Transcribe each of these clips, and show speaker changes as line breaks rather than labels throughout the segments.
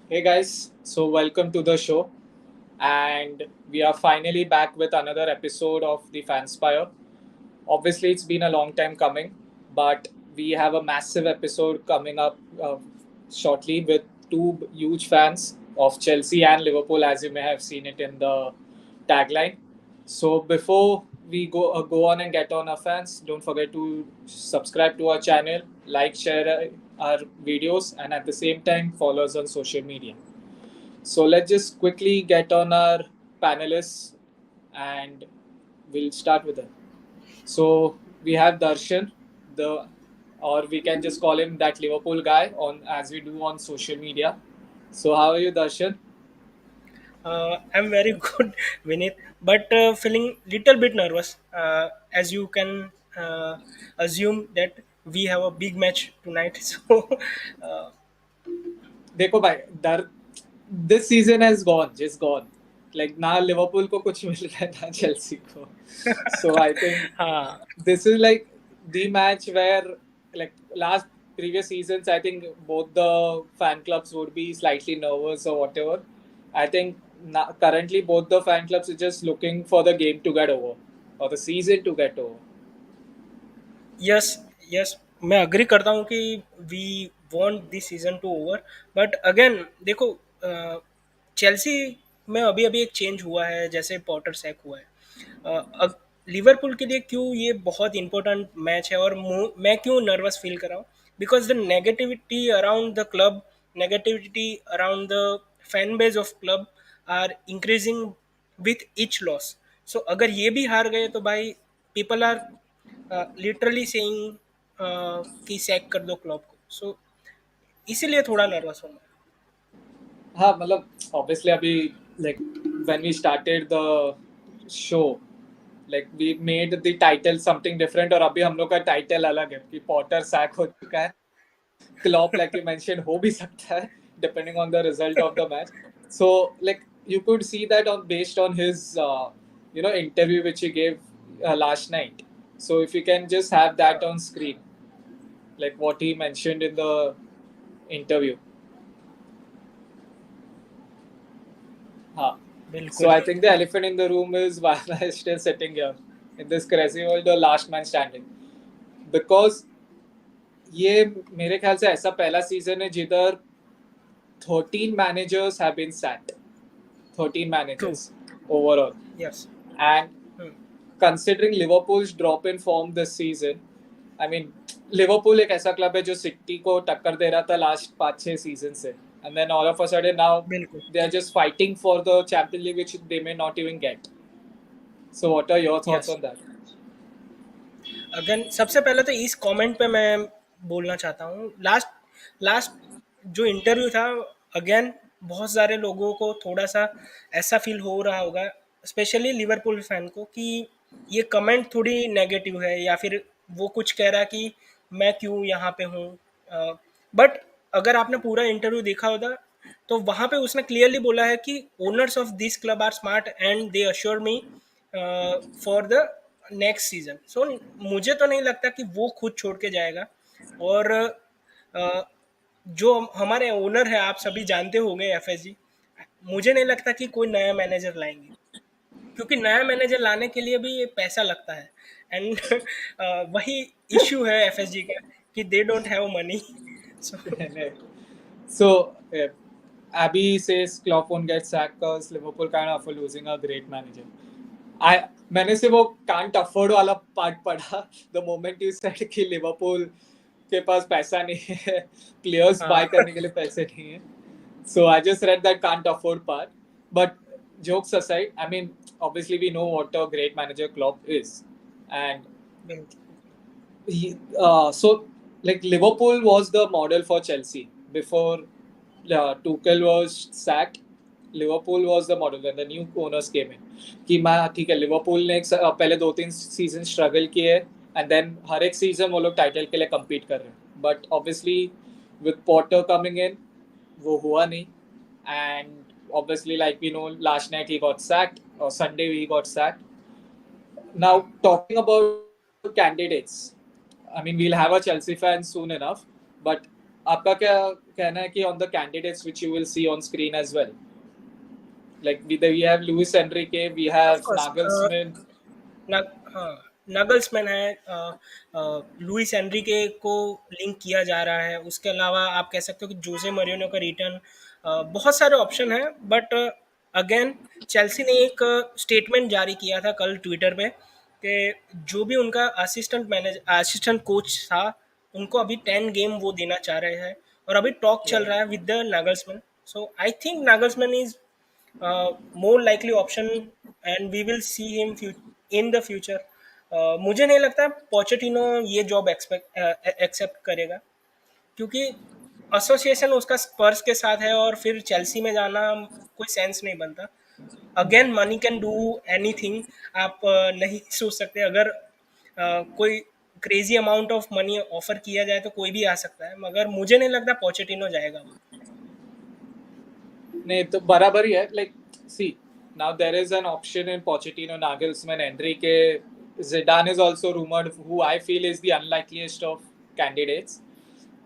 Hey guys, so welcome to the show, and we are finally back with another episode of the Fanspire. Obviously, it's been a long time coming, but we have a massive episode coming up shortly with two huge fans of Chelsea and Liverpool, as you may have seen it in the tagline. So before we go on and get on our fans, don't forget to subscribe to our channel, like, share our videos, and at the same time follow us on social media. So let's just quickly get on our panelists, and we'll start with them. So we have Darshan, the or we can just call him that Liverpool guy on as we do on social media. So how are you, Darshan?
I'm very good, Vinith, but feeling little bit nervous. As you can assume that we have a big match tonight. So, uh,
देखो भाई डर this season has gone, just gone. Like ना Liverpool को कुछ मिल रहा है ना Chelsea को. So I think
हाँ,
this is like the match where like last previous seasons I think both the fan clubs would be slightly nervous or whatever. I think currently both the fan clubs are just looking for the game to get over or the season to get over.
Yes yes मैं agree करता हूँ कि we want this season to over, but again देखो, Chelsea में अभी अभी एक change हुआ है, जैसे पॉटर सैक हुआ है। लिवरपूल के लिए क्यों ये बहुत इंपॉर्टेंट मैच है और मैं क्यों नर्वस फील कर रहा हूँ, because the negativity around the club, negativity around the fan base of club are increasing with each loss. So अगर ये भी हार गए तो भाई पीपल आर लिटरली सेइंग कि सैक कर दो क्लब को। सो इसीलिए थोड़ा नर्वस हूँ मैं।
हाँ मतलब obviously अभी like when we started the show like we made the title something different और अभी हम लोग का टाइटल अलग है कि पॉटर सैक हो चुका है. Klopp, like you mentioned, हो भी सकता है depending on the result of the match. So like you could see that on based on his interview which he gave last night. So if you can just have that on screen, like what he mentioned in the interview. Huh. So
बिल्कुल।
I think the elephant in the room is why am I still sitting here in this crazy world, the last man standing. Because ये मेरे ख्याल से ऐसा पहला season है जिधर 13 managers have been sacked. 13
true.
managers overall.
Yes.
And considering Liverpool's drop in form this season, I mean, Liverpool एक ऐसा क्लब है जो सिटी को टक्कर दे रहा था लास्ट 5-6 सीजन से, and then all of a sudden now
बिल्कुल।
they are just fighting for the Champions League which they may not even get. So what are your thoughts
yes.
on that?
Again सबसे पहले तो इस comment पे मैं बोलना चाहता हूँ, लास्ट लास्ट जो इंटरव्यू था, अगेन बहुत सारे लोगों को थोड़ा सा ऐसा फील हो रहा होगा, स्पेशली लिवरपूल फैन को, कि ये कमेंट थोड़ी नेगेटिव है, या फिर वो कुछ कह रहा है कि मैं क्यों यहाँ पे हूँ। बट अगर आपने पूरा इंटरव्यू देखा होगा तो वहाँ पे उसने क्लियरली बोला है कि owners of this club are smart and they assure me for the next season. So मुझे तो नहीं लगता कि वो खुद छोड़ के जाएगा। और जो हमारे ओनर है, आप सभी जानते होंगे, एफएसजी, मुझे नहीं लगता कि कोई नया मैनेजर लाएंगे, क्योंकि नया मैनेजर लाने के लिए भी पैसा लगता है। एंड वही इश्यू है एफएसजी का, कि they don't have money. So
So Abby says Klopp won't get sacked because Liverpool can't afford losing a great manager. I मैंने से वो can't afford वाला पार्ट पढ़ा the moment you said कि लिवरपूल के पास पैसा नहीं है, प्लेयर्स बाय
हाँ।
करने के लिए पैसे नहीं है. So I just read that can't afford part. But jokes aside, I mean, obviously we know what a great manager Klopp is, and so like Liverpool was the model for Chelsea before Tuchel was sacked. Liverpool was the model when the new owners came in. कि मैं ठीक है Liverpool ने पहले 2-3 season struggle किए and then हर एक season वो लोग टाइटल के लिए compete कर रहे हैं but obviously with Potter coming in वो हुआ नहीं and obviously like we know last night he got sacked or Sunday he got sacked. Now, talking about candidates, I mean, we'll have a Chelsea fan soon enough, but आपका क्या कहना है कि on the candidates which you will see on screen as well, like we have Luis Enrique, we
of
have
course
Nagelsmann.
न, हाँ, नगल्समैन है, Luis Enrique को link किया जा रहा है। उसके अलावा आप कह सकते हो कि जोसे मरिनो का रिटर्न, बहुत सारे ऑप्शन हैं। बट अगेन चेल्सी ने एक स्टेटमेंट जारी किया था कल ट्विटर पे कि जो भी उनका असिस्टेंट कोच था, उनको अभी 10 गेम वो देना चाह रहे हैं, और अभी टॉक चल
Yeah.
रहा है with the Nagelsmann. So I think Nagelsmann is more likely option and we will see him in the future. मुझे नहीं लगता पोचेटिनो ये जॉब एक्सेप्ट करेगा, क्योंकि एसोसिएशन उसका स्पर्स के साथ है और फिर चेल्सी में जाना कोई सेंस नहीं बनता। Again money can do anything. आप नहीं सोच सकते, अगर कोई crazy amount of money offer किया जाए तो कोई भी आ सकता है, मगर मुझे नहीं लगता पोचेटिनो जाएगा।
नहीं तो बराबर ही है, like see, now there is an option in Pochettino, Nagelsmann, Enrique. Zidane is also rumored, who I feel is the unlikeliest of candidates.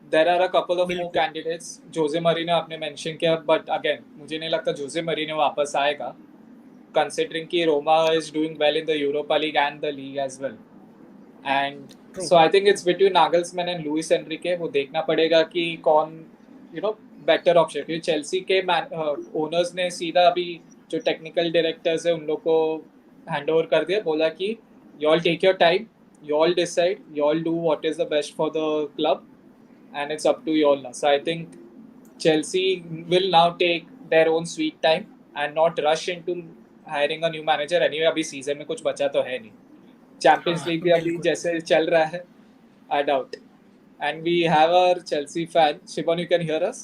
There are a couple of more
बिल्कुल
candidates. Jose Mourinho आपने mention किया, but again मुझे नहीं लगता Jose Mourinho वापस आएगा, considering कि Roma is doing well in the Europa League and the league as well. And
true.
so I think it's between Nagelsmann and Luis Enrique. वो देखना पड़ेगा कि कौन बेटर ऑप्शन, क्योंकि चेल्सी के ओनर्स ने सीधा अभी जो टेक्निकल डायरेक्टर्स है उन लोग को हैंड ओवर कर दिया, बोला कि you all take your time, you all decide, you all do what is the best for the club, and it's up to you all now. So I think Chelsea will now take their own sweet time and not rush into hiring a new manager. Anyway, अभी season में कुछ बचा तो है नहीं, champions
हाँ
league भी अभी
बिल्कुल।
जैसे चल रहा है, I doubt. And we have our Chelsea fan. Shibon, you can hear us?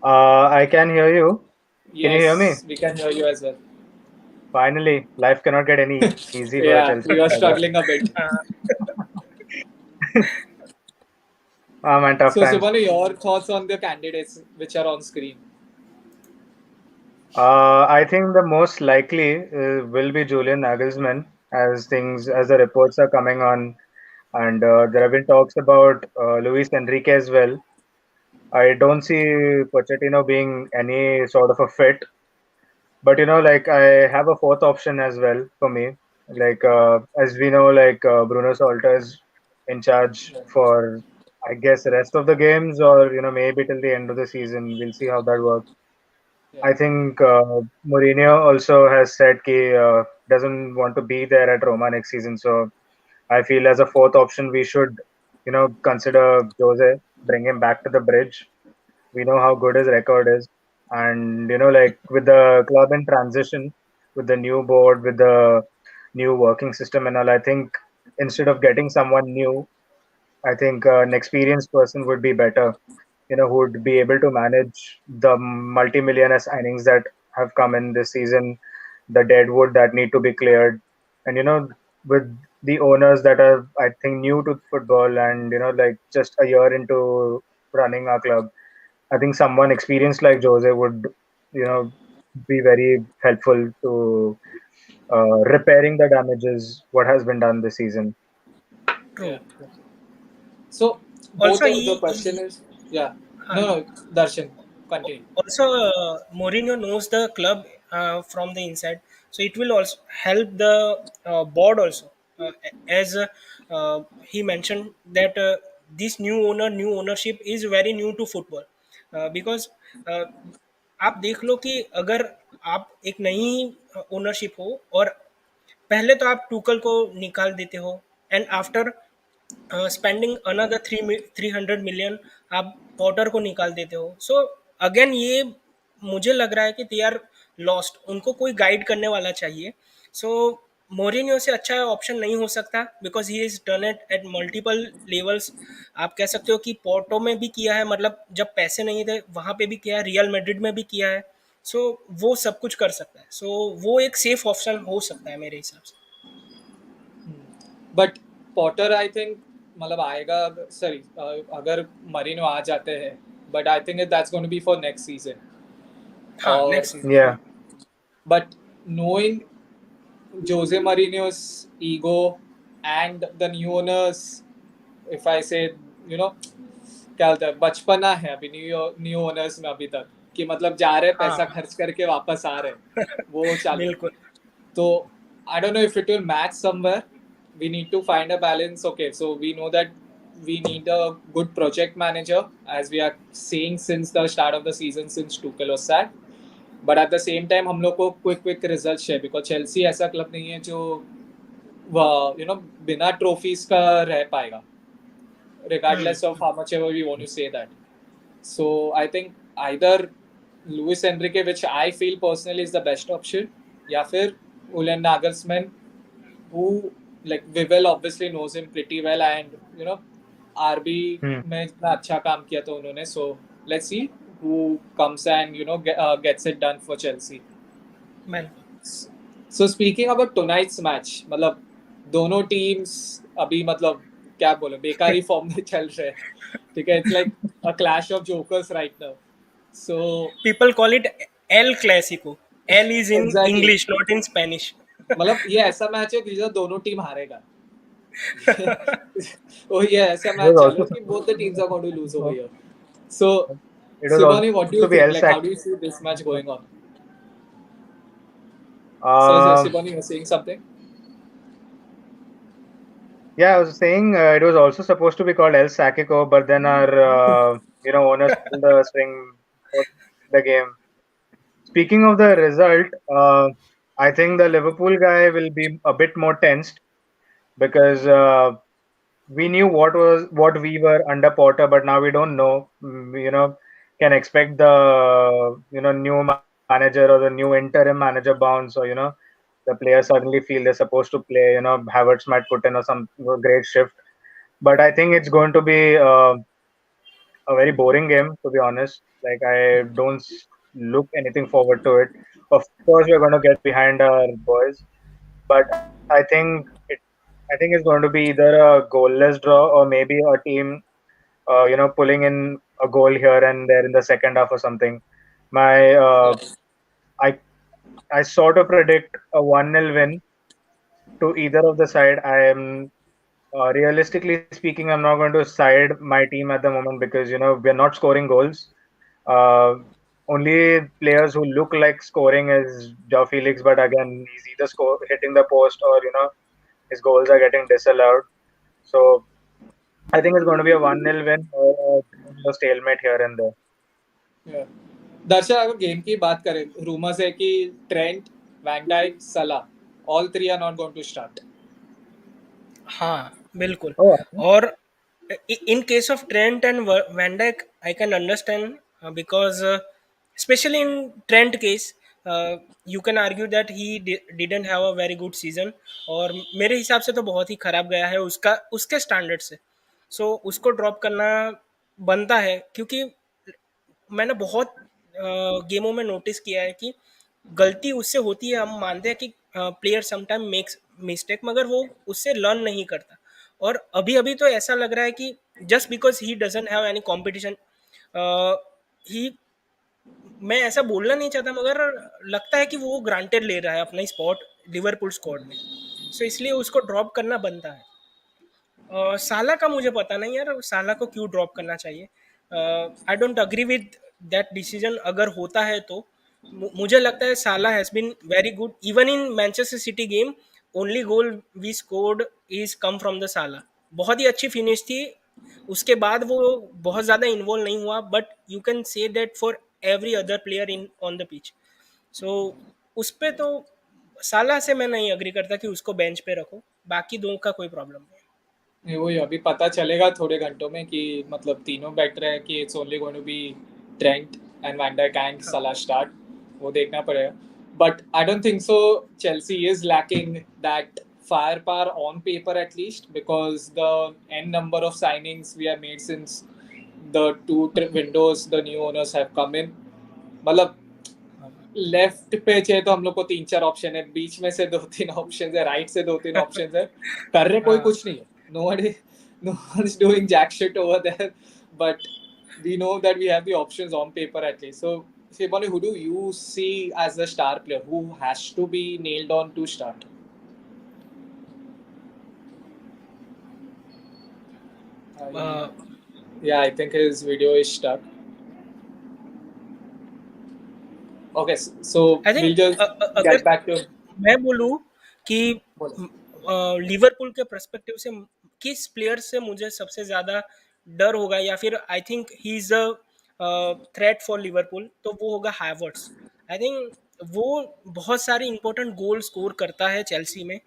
I can hear you. Can you hear me?
Yes, we can hear you as well.
Finally, life cannot get any easy for a
Yeah,
Chelsea
we were
fan.
struggling a bit.
Man, tough
So,
times.
Shibon, your thoughts on the candidates which are on screen?
I think the most likely will be Julian Nagelsmann, as the reports are coming on, and there have been talks about Luis Enrique as well. I don't see Pochettino being any sort of a fit, but like I have a fourth option as well for me. Like as we know, like Bruno Salta is in charge
Yeah.
for I guess the rest of the games, or maybe till the end of the season. We'll see how that works.
Yeah.
I think Mourinho also has said he doesn't want to be there at Roma next season. So I feel as a fourth option we should consider Jose, bring him back to the bridge. We know how good his record is, and like with the club in transition, with the new board, with the new working system and all, I think instead of getting someone new, I think an experienced person would be better, who would be able to manage the multi-millionaire signings that have come in this season, the dead wood that need to be cleared, and with the owners that are, I think, new to football and like just a year into running our club. I think someone experienced like Jose would, be very helpful to repairing the damages what has been done this season.
True.
Yeah. So, both
also
of the question is, yeah.
हाँ,
No, no, Darshan, continue.
also Mourinho knows the club from the inside, so it will also help the board also, as he mentioned that this new ownership is very new to football, because uh, आप देख लो कि अगर आप एक नई ownership हो और पहले तो आप टूकल को निकाल देते हो, and after spending another 300 million आप पॉटर को निकाल देते हो। सो अगेन ये मुझे लग रहा है कि दे आर लॉस्ट, उनको कोई गाइड करने वाला चाहिए। सो मोरिनियो से अच्छा ऑप्शन नहीं हो सकता, because he is done it at multiple levels. आप कह सकते हो कि पोर्टो में भी किया है, मतलब जब पैसे नहीं थे वहाँ पे भी किया है, रियल मैड्रिड में भी किया है। सो वो सब कुछ कर सकता है, सो वो एक सेफ ऑप्शन हो सकता है मेरे हिसाब से।
बट पॉटर आई थिंक मतलब आएगा, सॉरी अगर मरीनो आ जाते हैं, but I think that's going to be for next season.
हाँ
और
next season.
Yeah,
but knowing Jose Mourinho's ego and the new owners, if I say, you know, क्या होता है, बचपना है अभी न्यू ओनर्स में अभी तक, कि मतलब जा रहे
हाँ
पैसा खर्च करके वापस आ रहे, वो चालू है.
बिल्कुल.
तो I don't know if it will match somewhere. We need to find a balance. Okay, so we know that we need a good project manager, as we are seeing since the start of the season, since Tuchel was sacked. But at the same time, हम लोग को quick results चाहिए, because Chelsea ऐसा club नहीं है जो बिना trophies का रह पाएगा, regardless of how much ever we want to say that. So I think either Luis Enrique, which I feel personally is the best option, या फिर Julian Nagelsmann, who like Vivel obviously knows him pretty well, and RB
Hmm.
में इतना अच्छा काम किया था उन्होंने. So let's see who comes and gets it done for Chelsea.
बिल्कुल.
So speaking about tonight's match, मतलब दोनों टीम्स अभी मतलब क्या बोले बेकारी फॉर्म में चल रहे हैं. ठीक है, it's like a clash of jokers right now. So
People call it El Clasico. El is in
exactly,
English, not in Spanish.
मतलब ये ऐसा मैच है जिसमें दोनों टीम हारेगा. वो ये ऐसा
It was
मैच चल रहा
also
है कि both the
supposed
teams are going to lose over
to
here. So
it was also
Shivani, what
supposed
do
to
you
be
think?
El
Like, how
Sac.
do you see this match going on? So
Uh,
Shivani, you're saying something?
yeah, I was saying it was also supposed to be called El Sacico, but then our owners pulled the string for the game. Speaking of the result, I think the Liverpool guy will be a bit more tensed because we knew what we were under Potter, but now we don't know. Can expect the new manager or the new interim manager bounce, or the players suddenly feel they're supposed to play. Havertz might put in some great shift, but I think it's going to be a very boring game, to be honest. Like I don't look anything forward to it. Of course, we're going to get behind our boys, but I think it's going to be either a goalless draw or maybe a team, pulling in a goal here and there in the second half or something. My I I sort of predict a 1-0 win to either of the side. I am realistically speaking, I'm not going to side my team at the moment because we're not scoring goals. Uh, Only players who look like scoring is Joe Felix, but again, he's either hitting the post or his goals are getting disallowed. So I think it's going to be a 1-0 win or a stalemate here and there.
Yeah. दर्शक, अगर game की बात करें, rumours है कि Trent, van Dyke, सलाह, all three are not going to start.
हाँ बिल्कुल.
Oh,
और in case of Trent and Van Dijk, I can understand because especially in Trent case, you can argue that he didn't have a very good season. और मेरे हिसाब से तो बहुत ही खराब गया है उसका उसके स्टैंडर्ड से. सो उसको ड्रॉप करना बनता है क्योंकि मैंने बहुत गेमों में नोटिस किया है कि गलती उससे होती है. हम मानते हैं कि प्लेयर समटाइम मेक्स मिस्टेक, मगर वो उससे लर्न नहीं करता. और अभी अभी तो ऐसा लग रहा है कि just because he doesn't have any competition, he, मैं ऐसा बोलना नहीं चाहता मगर लगता है कि वो ग्रांटेड ले रहा है अपना स्पॉट लिवरपूल स्क्वाड में. सो इसलिए उसको ड्रॉप करना बनता है. साला का मुझे पता नहीं यार, साला को क्यों ड्रॉप करना चाहिए. I don't agree with that decision. अगर होता है तो मुझे लगता है Saul has been very good even in Manchester City game. Only goal we scored is come from the Saul. बहुत ही अच्छी फिनिश थी. उसके बाद वो बहुत ज़्यादा इन्वॉल्व नहीं हुआ, but you can say that for every other player in on the pitch. So उस पे तो साला से मैं नहीं अग्री करता कि उसको बेंच पे रखो. बाकी दो का कोई प्रॉब्लम नहीं.
नहीं, वही अभी पता चलेगा थोड़े घंटों में कि मतलब तीनों बेटर है कि it's only going to be Trent and Van Dijk and Salah start. वो देखना पड़ेगा. But I don't think so Chelsea is lacking that fire power on paper at least, because the an number of signings we have made since the two windows the new owners have come in. मतलब left पे चाहिए तो हम लोग को तीन चार option है, बीच में से दो तीन ऑप्शन है, राइट से दो तीन ऑप्शन है. कर रहे कोई कुछ नहीं है. No one is doing jack shit over there, but we know that we have the options on paper at least. So Shibani, who do you see as the star player who has to be nailed on to start? Yeah, I think his video is stuck. Okay, so
I
we'll
think
just
अगर
get back to.
मैं बोलूँ कि
बोलो.
Liverpool के perspective से किस player से मुझे सबसे ज़्यादा डर होगा, या फिर I think he is a threat for Liverpool, तो वो होगा हैवर्ट्स। आई थिंक वो बहुत सारे इंपॉर्टेंट गोल स्कोर करता है चेल्सी में,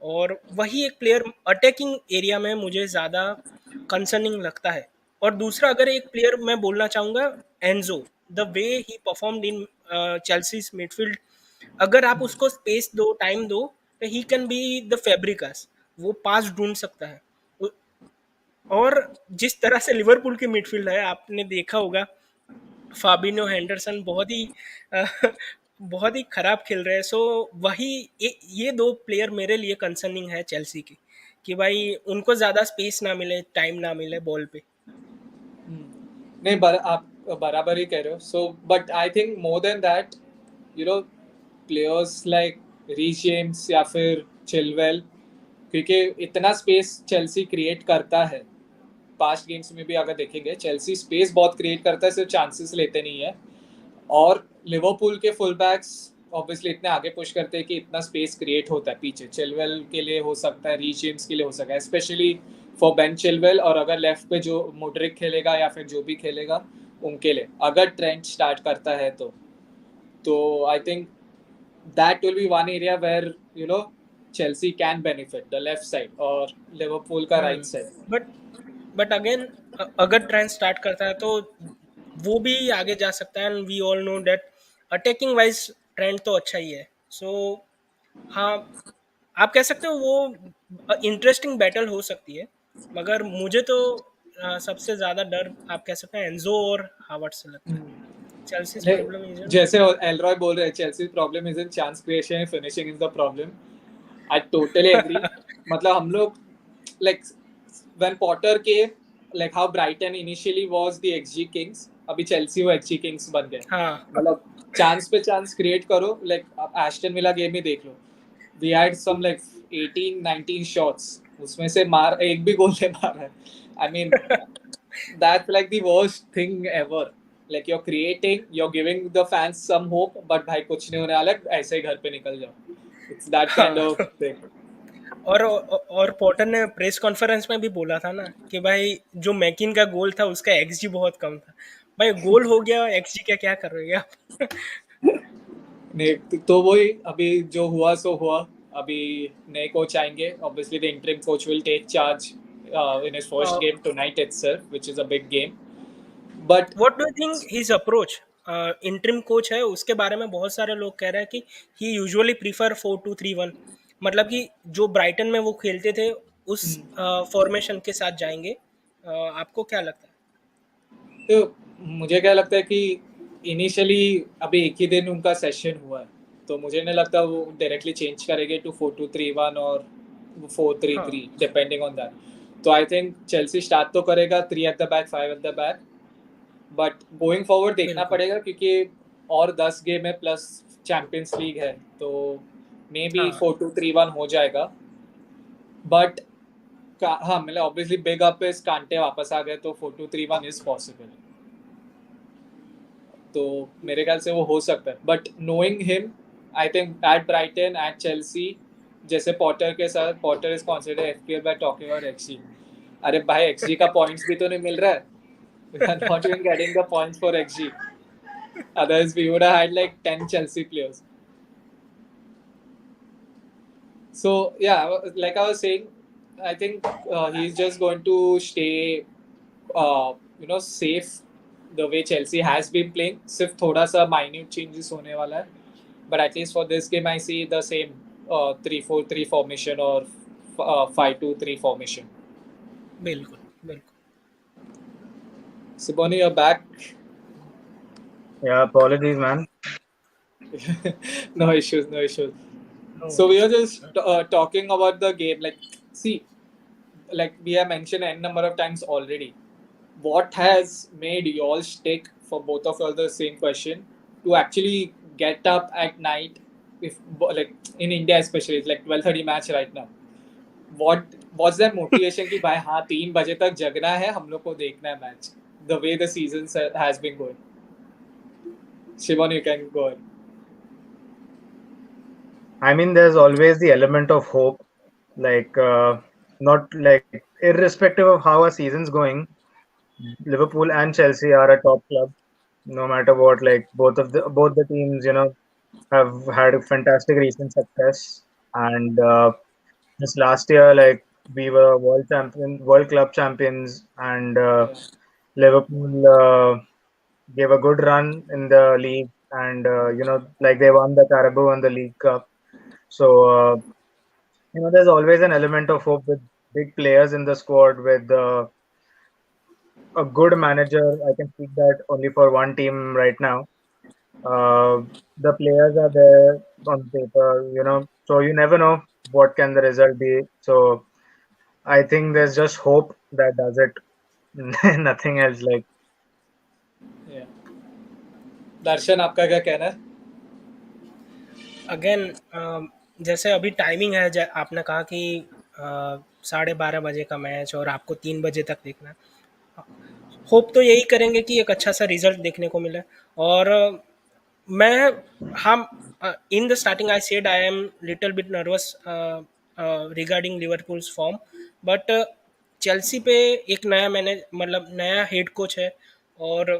और वही एक प्लेयर अटैकिंग एरिया में मुझे ज़्यादा कंसर्निंग लगता है। और दूसरा अगर एक प्लेयर मैं बोलना चाहूँगा, Enzo, the way he performed in Chelsea's midfield, अगर आप उसको स्पेस दो, टाइम दो, तो he can be the Fabregas, वो पास ढूंढ सकता है। और जिस तरह से लिवरपूल की मिडफील्ड है, आपने देखा होगा, फाबिनो हेंडरसन बहुत ही अ, बहुत ही खराब खेल रहे हैं। सो वही ये दो प्लेयर मेरे लिए कंसर्निंग है चेल्सी की, कि भाई उनको ज़्यादा स्पेस ना मिले, टाइम ना मिले बॉल पे।
नहीं, आप बराबर ही कह रहे हो. So but I think more than that, you know, players like Reece James या फिर चिलवेल, क्योंकि इतना स्पेस चेल्सी क्रिएट करता है. पास्ट गेम्स में भी अगर देखेंगे, चेल्सी स्पेस बहुत क्रिएट करता है, सिर्फ चांसेस लेते नहीं है. और लिवरपूल के फुल बैक्स ऑब्वियसली इतने आगे पुश करते हैं कि इतना स्पेस क्रिएट होता है पीछे. चिलवेल के लिए हो सकता है, रीच जेम्स के लिए हो सकता है, स्पेशली फॉर बेन चिलवेल. और अगर लेफ्ट पे जो मुड्रिक खेलेगा या फिर जो भी खेलेगा उनके लिए, अगर ट्रेंड स्टार्ट करता है तो I think that will be one area where Chelsea can benefit, the left side और लिवरपूल का right side.
But but again, अगर ट्रेंड स्टार्ट करता है तो वो भी आगे जा सकता है, and we all know that attacking wise Trent तो अच्छा ही है। सो हाँ, आप कह सकते हो वो इंटरेस्टिंग बैटल हो सकती है, मगर मुझे तो सबसे ज़्यादा डर आप कह सकते हैं एंजो और हावर्ड से लगता है। चेल्सीज प्रॉब्लम इज
जैसे एलरॉय बोल रहे हैं, Chelsea problem is in chance creation, finishing is the problem. I totally agree. मतलब हम लोग लाइक व्हेन पॉटर के, like how Brighton initially was the xG kings, अभी चेल्सी वो एक्सजी किंग्स बन गए.
हाँ।
मतलब चांस पे चांस क्रिएट करो. लाइक आप एस्टन विला गेम ही देख लो, we had some like 18-19 shots, उसमें से मार एक भी गोल नहीं मारा है. I mean, that's like the worst thing ever. Like you're creating, you're giving the fans some hope, but भाई कुछ नहीं होने वाला, ऐसे ही घर पे निकल जाओ. It's that kind of
हाँ,
thing.
और पॉटर ने प्रेस कॉन्फ्रेंस में भी बोला था ना कि भाई जो मैकिन का गोल था उसका एक्सजी बहुत कम था। भाई गोल हो गया, एक्सजी का क्या कर रहे हैं आप?
नहीं तो वही, अभी जो हुआ सो हुआ. अभी नए कोच आएंगे. Obviously the interim coach will take charge in his first game tonight itself, which is a big game. But
what do you think his approach? Interim coach है, उसके बारे में बहुत सारे लोग कह रहे हैं कि ही यूजुअली प्रीफर 4-2-3-1, मतलब कि जो ब्राइटन में वो खेलते थे उस फॉर्मेशन के साथ जाएंगे। आपको क्या लगता है?
तो मुझे क्या लगता है कि इनिशियली अभी एक ही दिन उनका सेशन हुआ है, तो मुझे नहीं लगता वो डायरेक्टली चेंज करेंगे टू 4-2-3-1 और 4-3-3,
हाँ,
डिपेंडिंग ऑन दैट. तो आई थिंक चेल्सी स्टार्ट तो करेगा 3 at the back, 5 at the back. But going forward देखना
बिल्कुल।
पड़ेगा, क्योंकि और 10 गेम है प्लस चैंपियंस लीग है, तो मे बी
हाँ,
4-2-3-1 हो जाएगा. बट हाँ, मतलब ऑब्वियसली बिग अप इज कांटे वापस आ गए, तो 4-2-3-1 इज पॉसिबल. तो मेरे ख्याल से वो हो सकता है. But knowing him, I think at Brighton, at Chelsea, जैसे पॉटर के साथ, Potter is consider FPL by talking about xG. अरे भाई, एक्सजी का पॉइंट्स भी तो नहीं मिल रहा है. We are not even getting the points for xG. Otherwise we would have had like 10 Chelsea players. So yeah, like I was saying, I think he's just going to stay, safe the way Chelsea has been playing. सिर्फ थोड़ा सा minute changes होने वाला है. But at least for this game, I see the same 3-4-3 formation or 5-2-3 formation.
बिल्कुल, बिल्कुल।
Siboni, you're back.
Yeah, apologies, man.
No issues, no issues.
No
So we
worries.
were just talking about the game. Like, see, like we have mentioned n number of times already. What has made you all stick, for both of you all, the same question, to actually get up at night, if like in India especially, it's like 12:30 match right now. What What's that motivation कि भाई हाँ 3 बजे तक जगना है हम लोग को देखना है match the way the season has been going. Shivon, you can go ahead.
I mean, there's always the element of hope, like not like irrespective of how a season's going, Liverpool and Chelsea are a top club, no matter what. Like both the teams, have had a fantastic recent success, and this last year, like we were world club champions, and
Yeah.
Liverpool gave a good run in the league, and like they won the Carabao and the League Cup. So there's always an element of hope with big players in the squad, with a good manager. I can speak that only for one team right now. Uh, the players are there on paper, so you never know what can the result be. So I think there's just hope that does it. Nothing else. Like,
Yeah. दर्शन आपका क्या कहना है?
Again जैसे अभी timing है, आपने कहा कि 12:30 बजे का मैच और आपको 3 बजे तक देखना है। होप तो यही करेंगे कि एक अच्छा सा रिजल्ट देखने को मिले। और मैं हम in the starting I said I am little bit nervous regarding Liverpool's form, but Chelsea पे एक नया मैंने मतलब नया हेड कोच है, और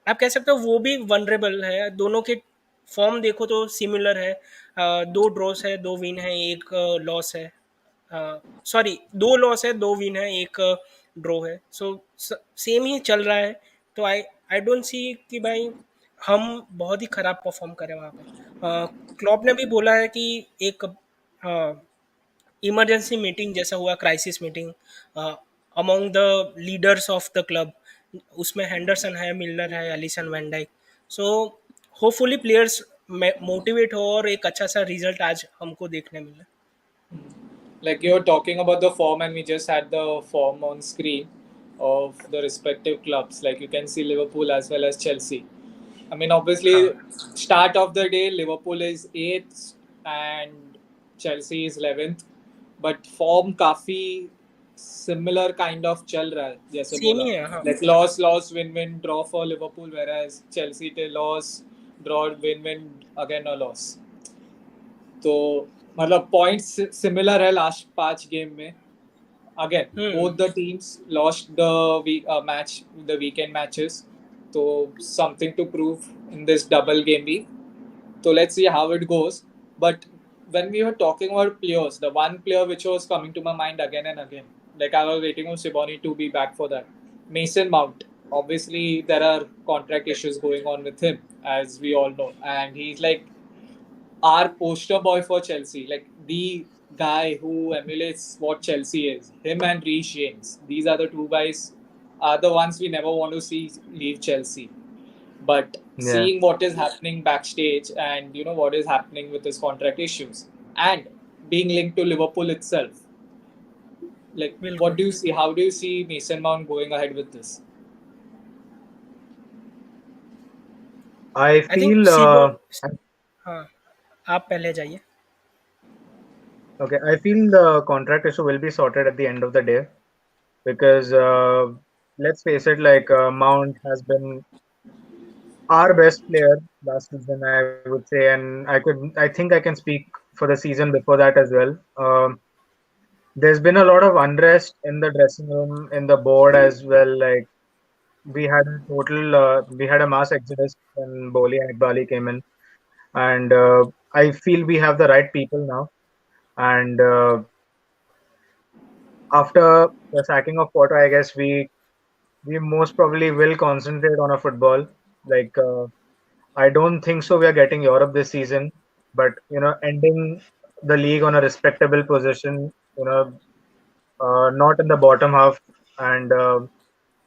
आप कह सकते हो वो भी वनरेबल है। दोनों के फॉर्म देखो तो सिमिलर है। 2 ड्रॉस है, 2 विन है, एक लॉस है। सॉरी, 2 लॉस है, 2 विन है, एक ड्रॉ है। सो सेम ही चल रहा है। तो आई आई डोंट सी कि भाई हम बहुत ही खराब परफॉर्म करें वहाँ पे। क्लॉप ने भी बोला है कि एक इमरजेंसी मीटिंग जैसा हुआ, crisis meeting among the leaders of the club. उसमें हैंडरसन है, मिलर है, Alisson van Dijk. So hopefully players motivate हो और एक अच्छा सा रिजल्ट आज हमको देखने मिले।
Like you're talking about the form, and we just had the form on screen of the respective clubs. Like you can see Liverpool as well as Chelsea. I mean,
हाँ,
obviously, start of the day, Liverpool is 8th and Chelsea is 11th. But form काफी similar kind of चल रहा है जैसे
same
बोला,
ही है। हाँ,
like loss win draw for Liverpool, whereas Chelsea te loss draw win again a loss. तो मतलब पॉइंट्स सिमिलर है लास्ट 5 गेम में। Again,
hmm,
both the teams lost the the weekend matches. So something to prove in this double game week. So let's see how it goes. But when we were talking about players, the one player which was coming to my mind again and again, like I was waiting for Siboni to be back for that, Mason Mount. Obviously, there are contract issues going on with him, as we all know, and he's like our poster boy for Chelsea, like the guy who emulates what Chelsea is. Him and Reece James. These are the two guys are the ones we never want to see leave Chelsea. But
yeah,
seeing what is happening backstage and what is happening with his contract issues and being linked to Liverpool itself, like what
बिल्कुल।
do you see? How do you see Mason Mount going ahead with this?
I
I think
feel
SIBO. हाँ, आप पहले जाइए।
okay. I feel the contract issue will be sorted at the end of the day because let's face it, like Mount has been our best player last season, I would say, and I think I can speak for the season before that as well. There's been a lot of unrest in the dressing room, in the board as well. Like we had a mass exodus when Boli and Iqbali came in, and I feel we have the right people now. And after the sacking of Porto, I guess we most probably will concentrate on a football. Like I don't think so. We are getting Europe this season, but ending the league on a respectable position. Not in the bottom half, and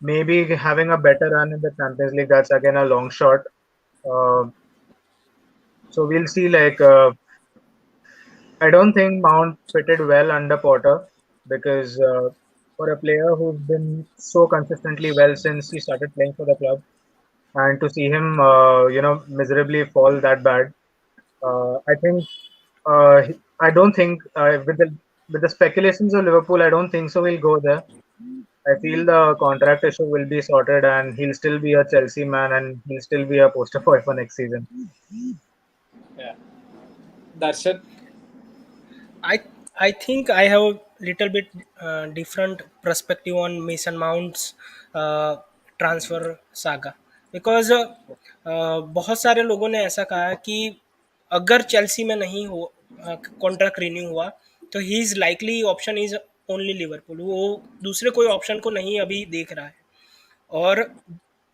maybe having a better run in the Champions League. That's again a long shot. Uh, so we'll see. Like I don't think Mount fitted well under Potter because for a player who's been so consistently well since he started playing for the club, and to see him, miserably fall that bad, I think I don't think with the with the speculations of Liverpool, I don't think so. We'll go there. I feel the contract issue will be sorted, and he'll still be a Chelsea man, and he'll still be a poster boy for next season.
Yeah. Darshan?
I I think I have a little bit different perspective on Mason Mount's uh, transfer saga because बहुत सारे लोगों ने ऐसा कहा है कि अगर Chelsea में नहीं हो कॉन्ट्रैक्ट रिन्यू हुआ तो he is likely option is only Liverpool, वो दूसरे कोई ऑप्शन को नहीं अभी देख रहा है। और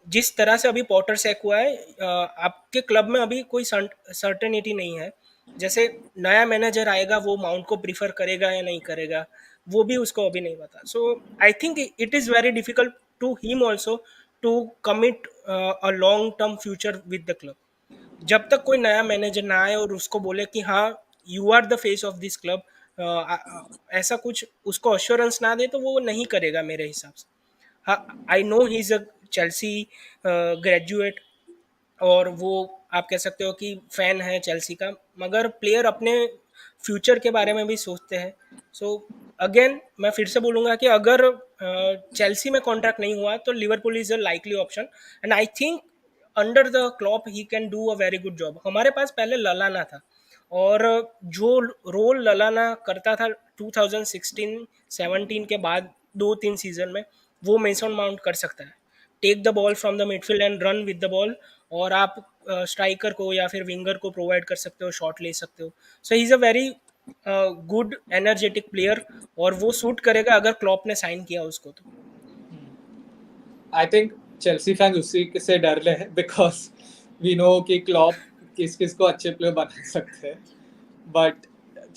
जिस तरह से अभी पॉटर सेक हुआ है, आपके क्लब में अभी कोई सर्टेनिटी नहीं है। जैसे नया मैनेजर आएगा वो माउंट को प्रीफर करेगा या नहीं करेगा, वो भी उसको अभी नहीं पता। So I think it is very difficult to him also to commit a long term future with the club. जब तक कोई नया मैनेजर ना आए और उसको बोले कि हाँ you are the face of this club, ऐसा कुछ उसको अश्योरेंस ना दे तो वो नहीं करेगा मेरे हिसाब से। हाँ, I know he is a Chelsea graduate और वो आप कह सकते हो कि फैन है चेल्सी का, मगर प्लेयर अपने फ्यूचर के बारे में भी सोचते हैं। सो अगेन मैं फिर से बोलूँगा कि अगर चेल्सी में कॉन्ट्रैक्ट नहीं हुआ तो Liverpool is a likely option and I think under the Klopp he can do a very good job. हमारे पास पहले ललाना था और जो रोल ललाना करता था 2016-17 के बाद 2-3 सीजन में, वो मेसन माउंट कर सकता है। Take the ball from the midfield and run with the ball, और आप स्ट्राइकर को या फिर विंगर को प्रोवाइड कर सकते हो, शॉट ले सकते हो। So he is a very good energetic player और वो सूट करेगा अगर क्लॉप ने साइन किया उसको तो।
आई थिंक चेल्सी फैंस उसी से डर रहे हैं बिकॉज वी नो कि क्लॉप किस किस को अच्छे प्लेयर बना सकते हैं, but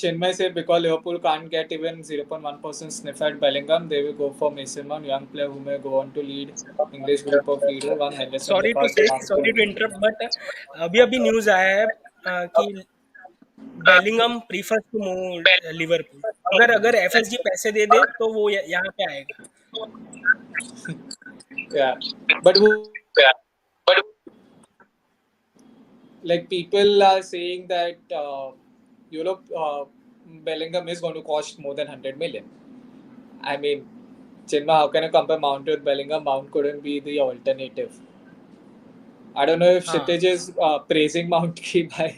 Chinmay said because Liverpool can't get even 0.1% sniff at Bellingham, they will go for Mason Mount, young player who may go on to lead English group of leader, one Henderson
sorry
के
to
पास
से
काम
sorry to
करेंगे।
Interrupt but अभी अभी news आया है कि Bellingham prefer to move Liverpool. अगर अगर एफएसजी पैसे दे दे तो वो यहाँ पे आएगा।
Yeah, but who, like people are saying that Europe Bellingham is going to cost more than 100 million. I mean, Chinma, how can I compare Mount with Bellingham? Mount couldn't be the alternative. I don't know if
हाँ
Kshitij is praising Mount ki bhai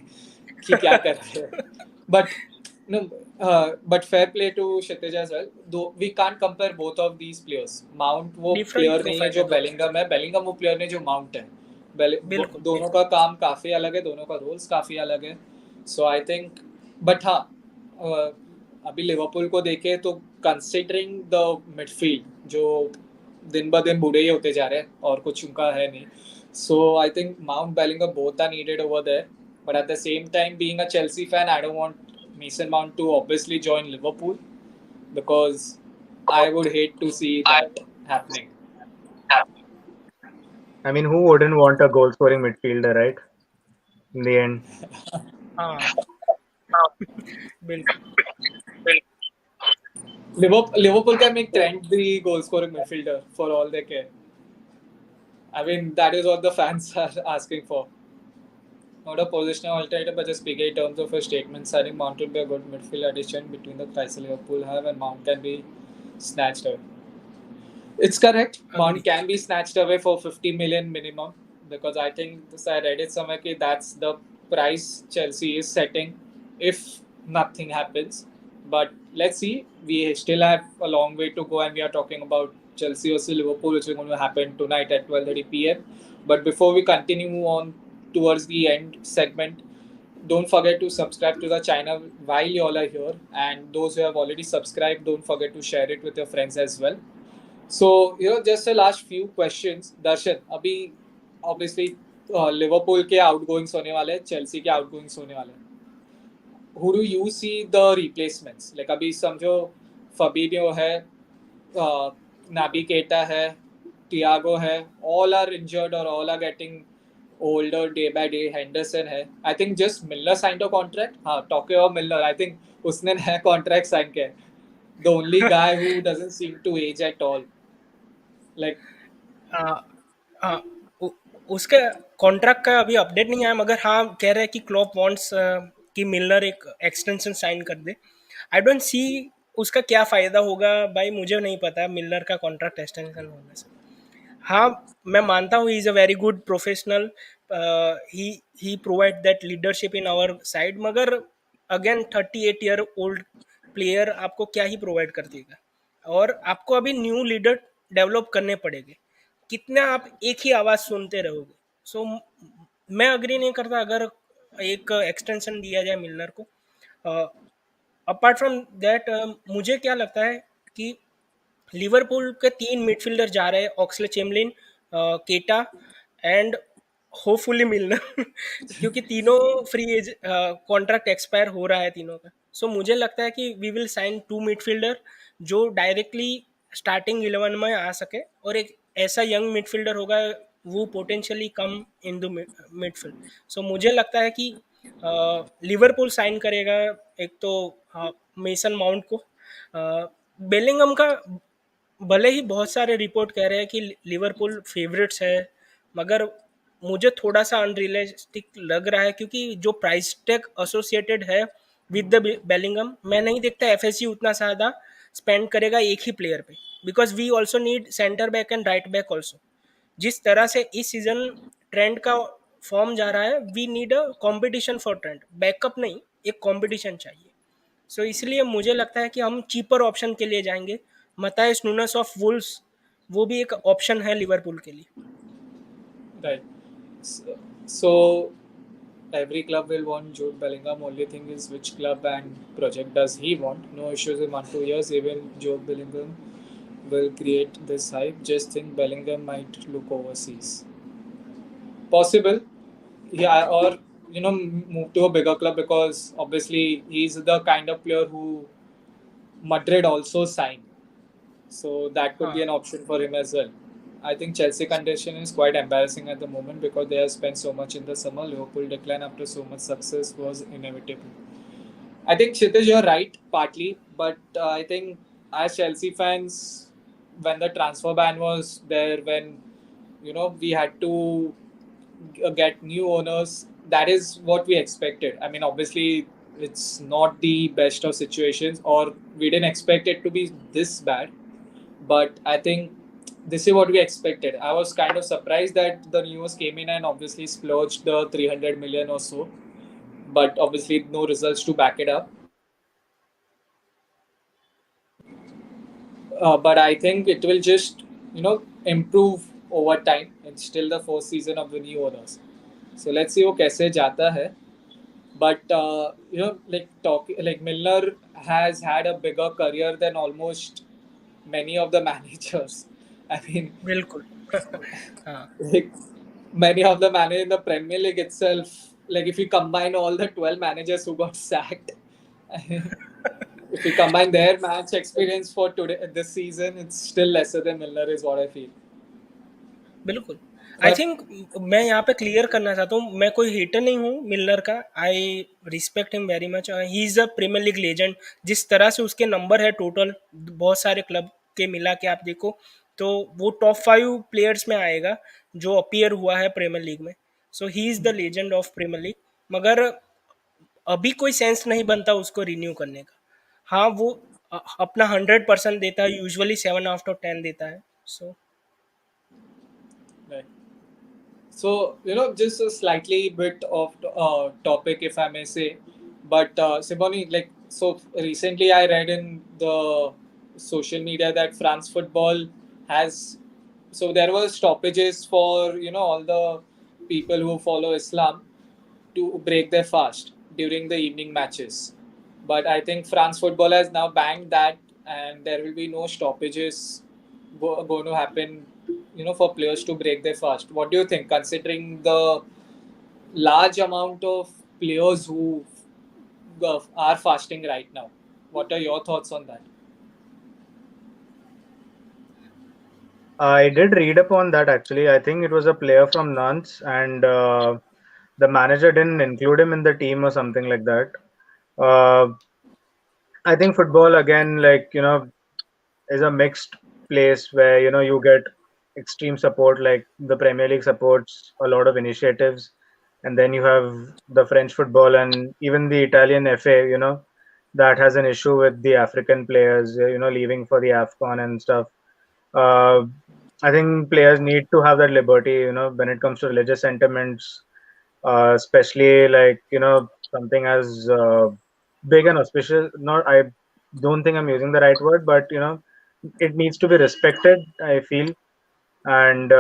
ki kya kar rahe hai. But no, but fair play to Kshitij as well. Though we can't compare both of these players. Mount वो
different
player नहीं है
profile है
जो
दोनों की।
Bellingham है. Bellingham वो player नहीं जो Mount है.
बिल्कुल
दोनों
बिल्कुल।
का काम काफी अलग है, दोनों का रोल्स काफी अलग है। सो आई थिंक, बट हाँ, अभी लिवरपूल को देखे तो कंसिडरिंग द मिडफील्ड जो दिन ब दिन बूढ़े ही होते जा रहे हैं और कुछ उनका है नहीं, so I think Mount Bellingham both are needed over there, but at the same time being a Chelsea fan I don't want Mason Mount to obviously join Liverpool because I would hate to see that happening.
I mean, who wouldn't want a goal scoring midfielder, right? In the end.
हाँ बिल्कुल।
Liverpool can make Trent the goal scoring midfielder for all they care. I mean, that is what the fans are asking for. Not a positional alternative, but just bigger in terms of a statement. Signing Mount will be a good midfield addition between the price Liverpool have, and Mount can be snatched away. It's correct.
Agree.
Mount can be snatched away for 50 million minimum because I think this I read it somewhere कि that's the price Chelsea is setting if nothing happens. But let's see. We still have a long way to go, and we are talking about Chelsea versus Liverpool, which is going to happen tonight at 12:30 p.m. But before we continue on towards the end segment, don't forget to subscribe to the channel while you all are here. And those who have already subscribed, don't forget to share it with your friends as well. So, just the last few questions. Darshan, अभी obviously Liverpool के आउटगोइंग्स होने वाले हैं, Chelsea के आउटगोइंग्स होने वाले हैं. Who do you see the replacements? Like अभी समझो फबीनियो है, नाबी केटा है, टियागो है, all are injured or all are getting older day by day. Henderson है. I think just Milner signed a contract. हाँ, talking about Milner, I think उसने नया contract sign किया है. The only guy who doesn't seem to age at all. Like
हाँ, उ- उसके contract का अभी अपडेट नहीं आया, मगर हाँ कह रहे हैं कि क्लॉप वांट्स कि मिलनर एक एक्सटेंशन साइन कर दे। आई डोंट सी उसका क्या फ़ायदा होगा भाई मुझे नहीं पता मिलर का कॉन्ट्रैक्ट एक्सटेंशन होने से। हाँ, मैं मानता हूँ he is a very good professional, he he provide that leadership in our side, मगर अगेन 38 ईयर ओल्ड प्लेयर आपको क्या ही प्रोवाइड कर देगा, और आपको अभी न्यू लीडर डेवलप करने पड़ेंगे। कितना आप एक ही आवाज़ सुनते रहोगे? सो मैं अग्री नहीं करता अगर एक एक्सटेंशन दिया जाए मिलनर को। अपार्ट फ्रॉम दैट मुझे क्या लगता है कि लिवरपूल के 3 मिडफील्डर जा रहे हैं, ऑक्सले चेमलिन, केटा एंड होपफुली मिलनर क्योंकि तीनों फ्री एज कॉन्ट्रैक्ट एक्सपायर हो रहा है तीनों का। सो मुझे लगता है कि वी विल साइन 2 मिडफील्डर जो डायरेक्टली स्टार्टिंग 11 में आ सके, और एक ऐसा यंग मिडफील्डर होगा वो potentially come in the midfield. So मुझे लगता है कि लिवरपूल साइन करेगा एक तो मेसन माउंट को। बेलिंगम का भले ही बहुत सारे रिपोर्ट कह रहे हैं कि लिवरपूल फेवरेट्स है, मगर मुझे थोड़ा सा अनरियलिस्टिक लग रहा है क्योंकि जो प्राइस टैग एसोसिएटेड है विद द बेलिंगम, मैं नहीं देखता एफएसजी उतना ज़्यादा स्पेंड करेगा एक ही प्लेयर पे, because we also need centre back and right back also. जिस तरह से इस सीजन ट्रेंड का फॉर्म जा रहा है, we need a competition for Trent, backup नहीं, एक कंपटीशन चाहिए। सो इसलिए मुझे लगता है कि हम चीपर ऑप्शन के लिए जाएंगे। मताइस नूनस ऑफ वुल्स वो भी एक ऑप्शन है लिवरपूल के लिए।
Right. So every club will want Jude Bellingham. Only thing is which club and project does he want? No issues in 1 2 years. Even Jude Bellingham will create this hype. Just think Bellingham might look overseas. Possible, yeah, or move to a bigger club because obviously he's the kind of player who Madrid also signed. So that could be
हाँ,
an option for him as well. I think Chelsea condition is quite embarrassing at the moment because they have spent so much in the summer. Liverpool decline after so much success was inevitable. I think Kshitij, you're right partly, but I think as Chelsea fans, when the transfer ban was there, when we had to get new owners, that is what we expected. I mean, obviously, it's not the best of situations, or we didn't expect it to be this bad, but I think this is what we expected. I was kind of surprised that the news came in and obviously splurged the 300 million or so, but obviously no results to back it up. But I think it will just improve over time. It's still the first season of the new owners, so let's see वो कैसे जाता है. But like like Milner has had a bigger career than almost many of the managers. I mean,
बिल्कुल। हाँ,
like many of the managers in the Premier League itself, like if you combine all the 12 managers who got sacked, if you combine their match experience for today this season, it's still lesser than Milner, is what I feel.
बिल्कुल। आई
But
think मैं यहाँ पे clear करना चाहता हूँ, मैं कोई hater नहीं हूँ मिलनर का। I respect him very much, he is a Premier League legend. जिस तरह से उसके नंबर है टोटल बहुत सारे क्लब के मिला के आप देखो, तो वो टॉप 5 प्लेयर्स में आएगा जो अपीयर हुआ है प्रीमियर लीग में। So he is the legend of Premier League, मगर अभी कोई सेंस नहीं बनता उसको रिन्यू करने का। हाँ, वो अपना 100% देता है, यूजुअली 7 out of 10 देता है। सो
right. So, just a slightly bit of topic, if I may say. But Siboni, like, so recently I read in the social media that France football has, so there were stoppages for, all the people who follow Islam to break their fast during the evening matches. But I think France football has now banned that, and there will be no stoppages going to happen, for players to break their fast. What do you think, considering the large amount of players who are fasting right now? What are your thoughts on that?
I did read upon that actually. I think it was a player from Nantes, and the manager didn't include him in the team or something like that. Uh, I think football again, like is a mixed place where you get extreme support, like the Premier League supports a lot of initiatives, and then you have the French football and even the Italian FA. that has an issue with the African players, leaving for the AFCON and stuff. Uh, I think players need to have that liberty, when it comes to religious sentiments, especially like, something as big and auspicious. Not, I don't think I'm using the right word, but, it needs to be respected, I feel, and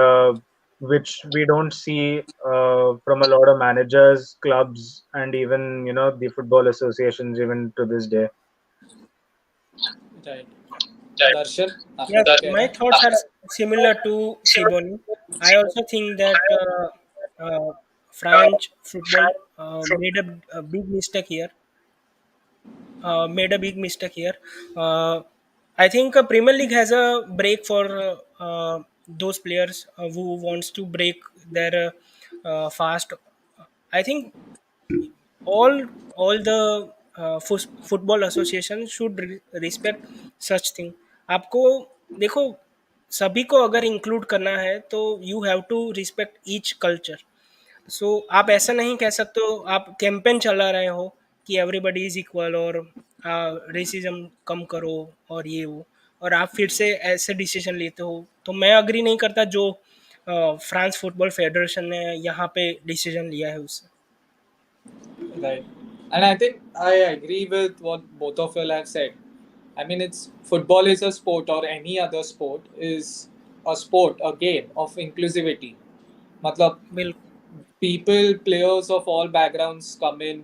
which we don't see from a lot of managers, clubs, and even, the football associations, even to this day.
Right. Darshan, आपका
Yes,
क्या कहना
my
है?
thoughts are similar to Siboni. I also think that French football made a big mistake here. Made a big mistake here. Uh, I think Premier League has a break for those players who wants to break their fast. I think all all the football association should respect such thing. आपको देखो, सभी को अगर include करना है तो you have to respect each culture. So आप ऐसा नहीं कह सकते हो, आप कैंपेन चला रहे हो कि एवरीबडी इज इक्वल और रेसिज्म कम करो और ये वो, और आप फिर से ऐसे डिसीजन लेते हो, तो मैं अग्री नहीं करता जो फ्रांस फुटबॉल फेडरेशन ने यहाँ पे डिसीजन लिया है उससे.
Right. And I think I agree with what both of you have said. I mean, it's football is a sport, or any other sport is a sport, a game of inclusivity. मतलब
बिल्कुल.
people, players of all backgrounds come in,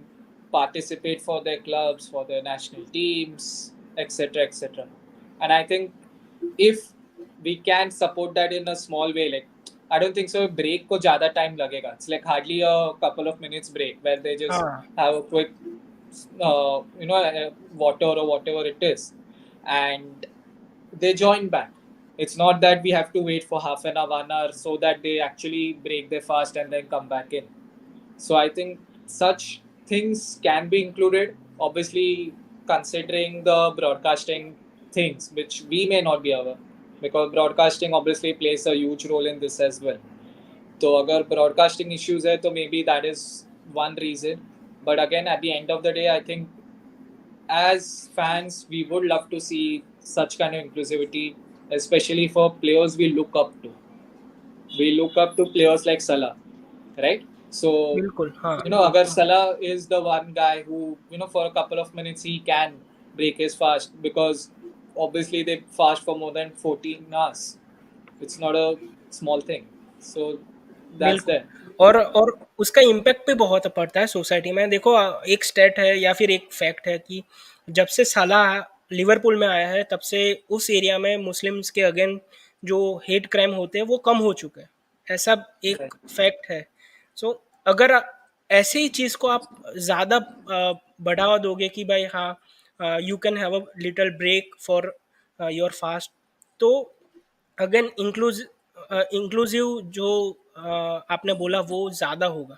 participate for their clubs, for their national teams, etc., etc. And I think if we can support that in a small way, like I don't think so. Break को ज़्यादा time लगेगा. It's like hardly a couple of minutes break where they just
हाँ,
have a quick, water or whatever it is, and they join back. It's not that we have to wait for half an hour, 1 hour, so that they actually break their fast and then come back in. So I think such things can be included. Obviously, considering the broadcasting things, which we may not be aware, because broadcasting obviously plays a huge role in this as well. So, अगर broadcasting issues है, तो maybe that is one reason. But again, at the end of the day, I think as fans, we would love to see such kind of inclusivity, especially for players we look up to. We look up to players like Salah, right? So,
बिल्कुल. हाँ,
agar Salah is the one guy who, for a couple of minutes he can break his fast, because obviously they fast for more than 14 hours. It's not a small thing. So, that's
बिल्कुल.
there.
और उसका impact भी बहुत पड़ता है society में. देखो, एक स्टेट है या फिर एक फैक्ट है कि जब से साला लिवरपूल में आया है तब से उस एरिया में मुस्लिम्स के अगेन जो हेट क्राइम होते हैं वो कम हो चुके हैं. ऐसा
Right.
एक फैक्ट है. सो अगर ऐसे ही चीज़ को आप ज़्यादा बढ़ावा दोगे कि भाई हाँ, you can have a little break for your fast, तो अगेन इंक्लूसिव जो आपने बोला वो ज़्यादा होगा.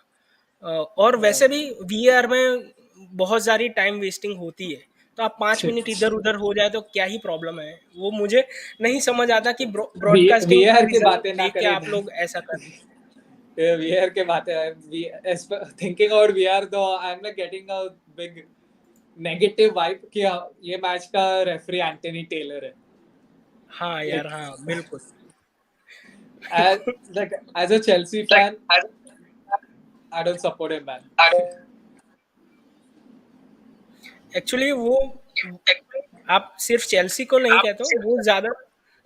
और
Right.
वैसे भी वीआर में बहुत सारी टाइम वेस्टिंग होती है, तो आप 5 मिनट इधर उधर हो जाए तो क्या ही प्रॉब्लम है. वो मुझे नहीं समझ आता कि ब्रॉडकास्टिंग
वीआर की
रीजन
बातें ना
लेके
करें.
आप लोग ऐसा कर रहे हैं.
वीआर के बातें थिंकिंग अबाउट वीआर, तो I am like getting a big negative vibe कि ये मैच का रेफरी एंटनी टेलर है.
हाँ यार,
लाइक
हाँ बिल्कुल.
Like as a Chelsea fan, I don't support him man.
Actually वो, आप सिर्फ चेल्सी को नहीं कहते हो, वो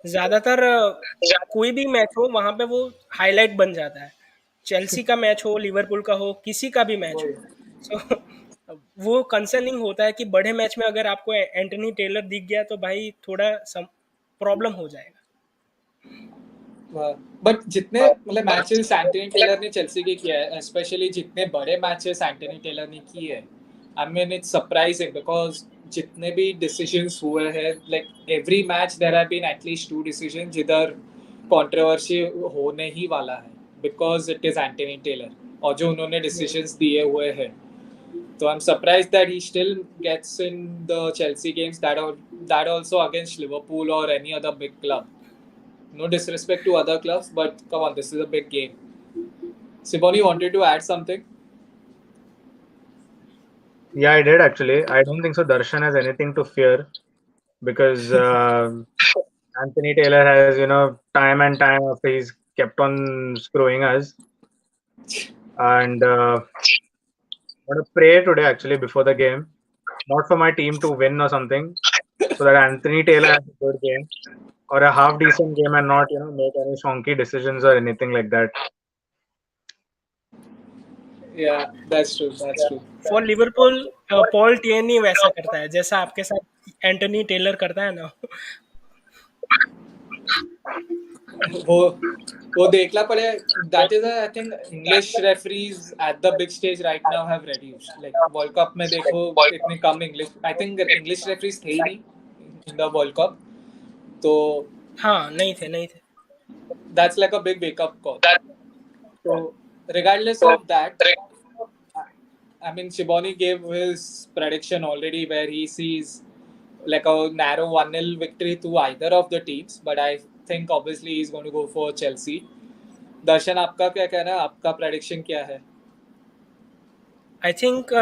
ज़्यादातर कोई भी मैच हो वहाँ पे वो हाईलाइट बन जाता है. चेल्सी का मैच हो, लिवरपूल का हो, किसी का भी मैच हो. सो वो कंसर्निंग होता है कि बड़े मैच में अगर आपको एंटनी टेलर दिख गया तो भाई थोड़ा प्रॉब्लम हो जाएगा.
बट जितने मतलब मैचेस एंटनी टेलर ने चेल्सी के किया है, स्पेशली जितने बड़े मैचेस एंटनी टेलर ने किए हैं, I mean it's surprising, because जितने भी डिसीजंस हुए हैं, like every match there have been at least 2 decision जिधर कंट्रोवर्सी होने ही वाला है, because it is Anthony Taylor और जो उन्होंने डिसीजंस दिए हुए हैं. तो I am surprise that he still gets in the Chelsea games, that also against Liverpool और any other big club. No disrespect to other clubs, but come on, this is a big game. Siboni wanted to add something.
Yeah, I did actually. I don't think so. Darshan has anything to fear because Anthony Taylor has, time and time after he's kept on screwing us. And I want to pray today actually before the game, not for my team to win or something, so that Anthony Taylor has a good game or a half decent game and not, make any shonky decisions or anything like that.
Yeah, that's true. That's true.
For Liverpool Paul Tierney वैसा करता है जैसा आपके साथ Antony Taylor करता है ना.
वो वो देखना पड़े. That is I think English referees at the big stage right now have reduced. Like World Cup में देखो इतने कम English, I think English referees थे ही नहीं इन द वर्ल्ड कप. तो
हाँ, नहीं थे.
that's like a big wake up call. So regardless of that, I mean, Shiboni gave his prediction already where he sees like a narrow 1-0 victory to either of the teams, but I think obviously he's going to go for Chelsea. दर्शन, आपका क्या कहना है? आपका prediction क्या है?
I think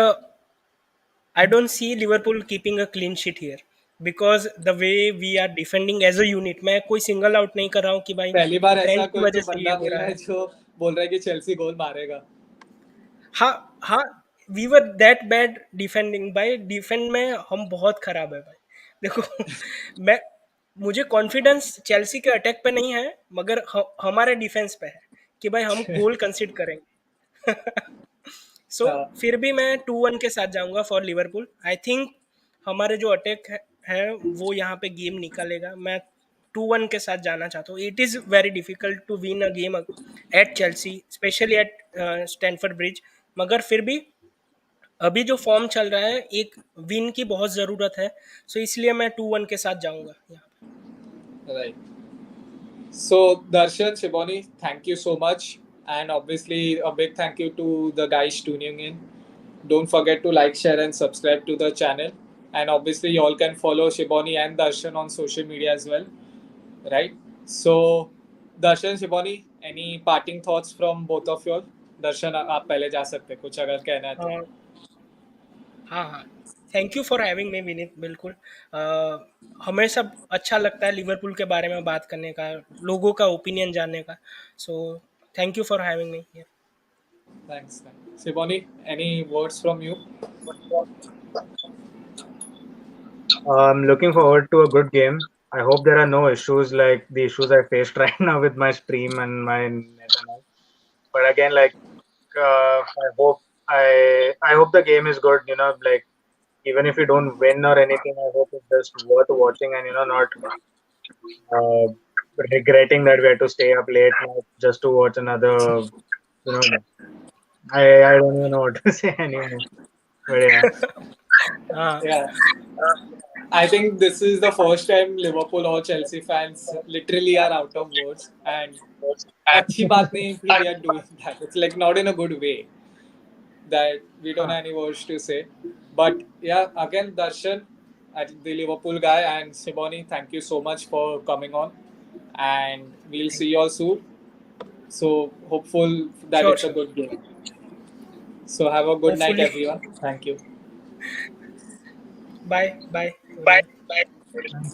I don't see Liverpool keeping a clean sheet here because the way we are defending as a unit. मैं कोई single out नहीं कर रहा हूँ कि भाई
पहली बार
ट्रेंट
ऐसा
की
कोई तो
वजह से ये
बंदा
हो
मिला
रहा
है
है.
जो बोल रहा है कि चेल्सी गोल मारेगा.
हाँ, we were that bad defending. भाई डिफेंड में हम बहुत खराब है भाई. देखो मैं मुझे कॉन्फिडेंस चेल्सी के अटैक पे नहीं है मगर हमारे डिफेंस पे है कि भाई हम गोल कंसीड करेंगे. सो फिर भी मैं 2-1 के साथ जाऊंगा फॉर लिवरपूल. आई थिंक हमारे जो अटैक है वो यहाँ पे गेम निकालेगा. मैं 2-1 के साथ जाना चाहता हूँ. It is very difficult to win a game at Chelsea specially at Stamford Bridge. मगर फिर भी अभी जो फॉर्म चल रहा है एक विन की बहुत ज़रूरत है. सो इसलिए मैं 2-1 के साथ जाऊंगा यहाँ पे.
Right. So, Darshan, Shiboni, thank you so much. And obviously, a big thank you to the guys tuning in. Don't forget to like, share, and subscribe to the channel. And obviously, you all can follow Shiboni and Darshan on social media as well. Right? So, Darshan, Shiboni, any parting thoughts from both of you all? दर्शन, आप पहले जा सकते हैं कुछ अगर कहना है तो.
हाँ हाँ, thank you for having me Vineet. बिल्कुल. हमेशा अच्छा लगता है लिवरपूल के बारे में बात करने का, लोगों का ओपिनियन जानने का. So thank you for having me.
Thanks. Shiboni, any words from you?
I'm looking forward to a good game. I hope there are no issues like the issues I faced right now with my stream and my net and all. But again, like I hope the game is good. Like even if we don't win or anything, I hope it's just worth watching and not uh, regretting that we had to stay up late night just to watch another. You know, I don't even know what to say anymore. But yeah.
हाँ
Yeah. I think this is the first time Liverpool or Chelsea fans literally are out of words, and अच्छी बात नहीं कि we are doing that. It's like not in a good way that we don't
हाँ
have any words to say. But yeah, again, Darshan, the Liverpool guy, and Shiboni, thank you so much for coming on, and we'll see you all soon. So hopeful that
sure
it's a
sure.
good game. So have a good night,
hopefully.
everyone. Thank you.
Bye bye.
Thanks,